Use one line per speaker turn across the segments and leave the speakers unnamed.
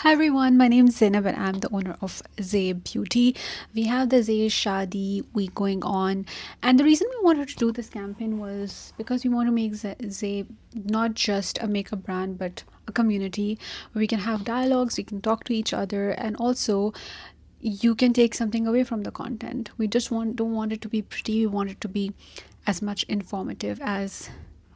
Hi everyone, my name is Zainab and I'm the owner of Zay Beauty. We have the Zay Shadi week going on, and the reason we wanted to do this campaign was because we want to make Zay not just a makeup brand but a community where we can have dialogues, we can talk to each other, and also you can take something away from the content. We just don't want it to be pretty, we want it to be as much informative as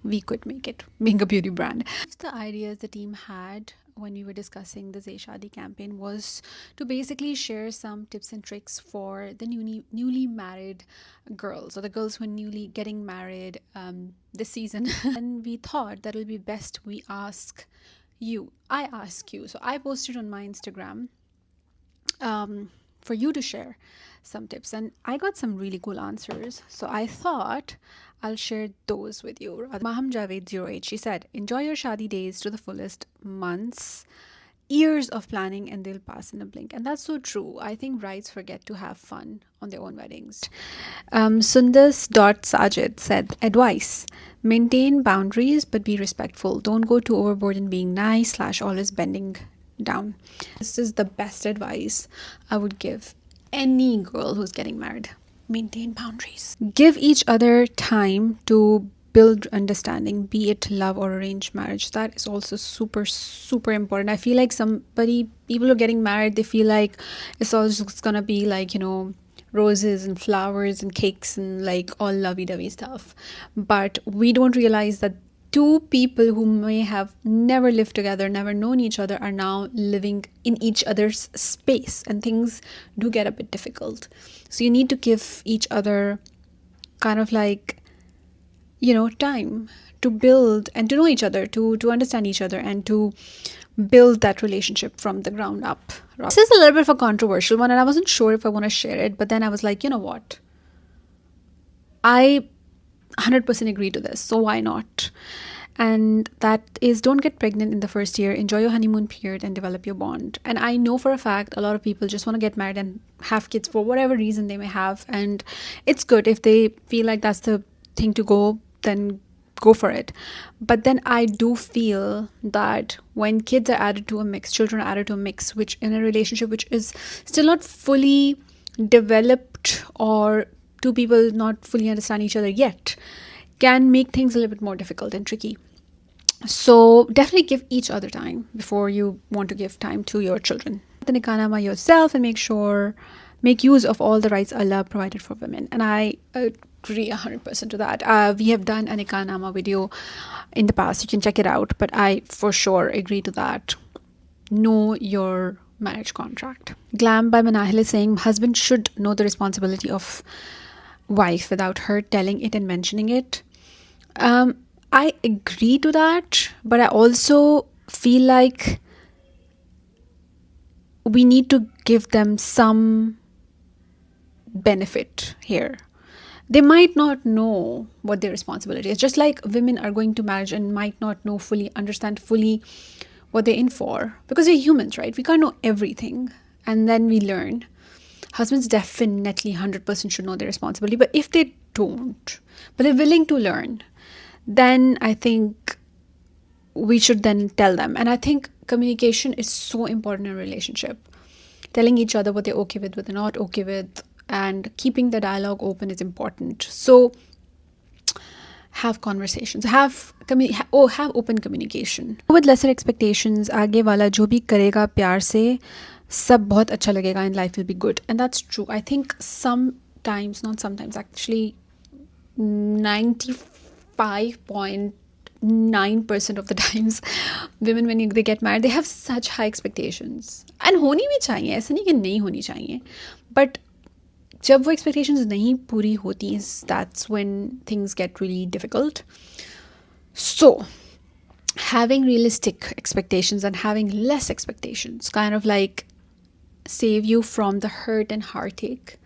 we could make it, being a beauty brand. The ideas the team had when we were discussing the Zay Shadi campaign was to basically share some tips and tricks for the newly married girls, or the girls who are newly getting married this season. And we thought that it'll be best we ask you. I ask you. So I posted on my Instagram for you to share some tips, and I got some really cool answers, so I thought I'll share those with you. Maham Javed 08, she said, enjoy your shadi days to the fullest. Months, years of planning, and they'll pass in a blink. And that's so true. I think brides forget to have fun on their own weddings. Sajid said, advice: maintain boundaries but be respectful. Don't go too overboard in being nice slash always bending down. This is the best advice I would give any girl who's getting married. Maintain boundaries. Give each other time to build understanding, be it love or arranged marriage. That is also super important. I feel like people who are getting married, they feel like it's all just gonna be like, roses and flowers and cakes and like all lovey-dovey stuff. But we don't realize that two people who may have never lived together, never known each other, are now living in each other's space, and things do get a bit difficult. So you need to give each other kind of like, time to build and to know each other, to understand each other, and to build that relationship from the ground up. This is a little bit of a controversial one, and I wasn't sure if I want to share it, but then I was like, you know what? I 100% agree to this, so why not? And that is, don't get pregnant in the first year, enjoy your honeymoon period and develop your bond. And I know for a fact a lot of people just want to get married and have kids for whatever reason they may have, and it's good if they feel like that's the thing to go, then go for it. But then I do feel that when kids are added to a mix, children are added to a mix, which in a relationship which is still not fully developed, or two people not fully understand each other yet, can make things a little bit more difficult and tricky. So definitely give each other time before you want to give time to your children. The nikah yourself and make use of all the rights Allah provided for women. And I agree 100% to that. We have done a nikah video in the past. You can check it out. But I for sure agree to that. Know your marriage contract. Glam by Manahil is saying husband should know the responsibility of wife without her telling it and mentioning it. I agree to that, but I also feel like we need to give them some benefit here. They might not know what their responsibility is, just like women are going to marriage and might not understand fully what they're in for, because we're humans, right? We can't know everything, and then we learn. Husbands definitely 100% should know their responsibility, but if they don't, but they're willing to learn, then I think we should then tell them. And I think communication is so important in a relationship. Telling each other what they're okay with, what they're not okay with, and keeping the dialogue open is important. So have conversations, have open communication. With lesser expectations, आगे वाला जो भी करेगा प्यार से सब बहुत अच्छा लगेगा and life will be good. And that's true. I think actually 95.9% of the times, women when they get married, they have such high expectations. And होनी भी चाहिए, ऐसा नहीं कि नहीं होनी चाहिए. But जब वो expectations नहीं पूरी होती, that's when things get really difficult. So having realistic expectations and having less expectations kind of like save you from the hurt and heartache.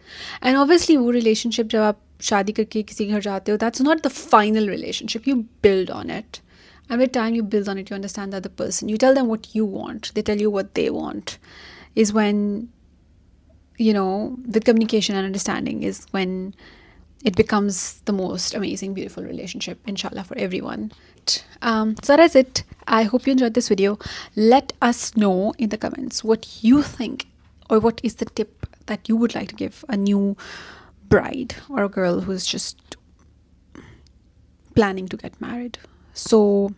And obviously वो relationship जब आप शादी करके किसी घर जाते हो, that's not the final relationship. You build on it, and with time you build on it, you understand the other person, you tell them what you want, they tell you what they want. Is when, with communication and understanding, is when it becomes the most amazing, beautiful relationship, inshallah, for everyone. So that's it. I hope you enjoyed this video. Let us know in the comments what you think, or what is the tip that you would like to give a new bride or a girl who's just planning to get married. So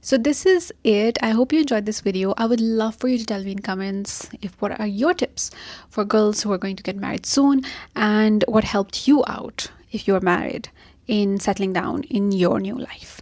this is it. I hope you enjoyed this video. I would love for you to tell me in comments if what are your tips for girls who are going to get married soon, and what helped you out if you are married in settling down in your new life.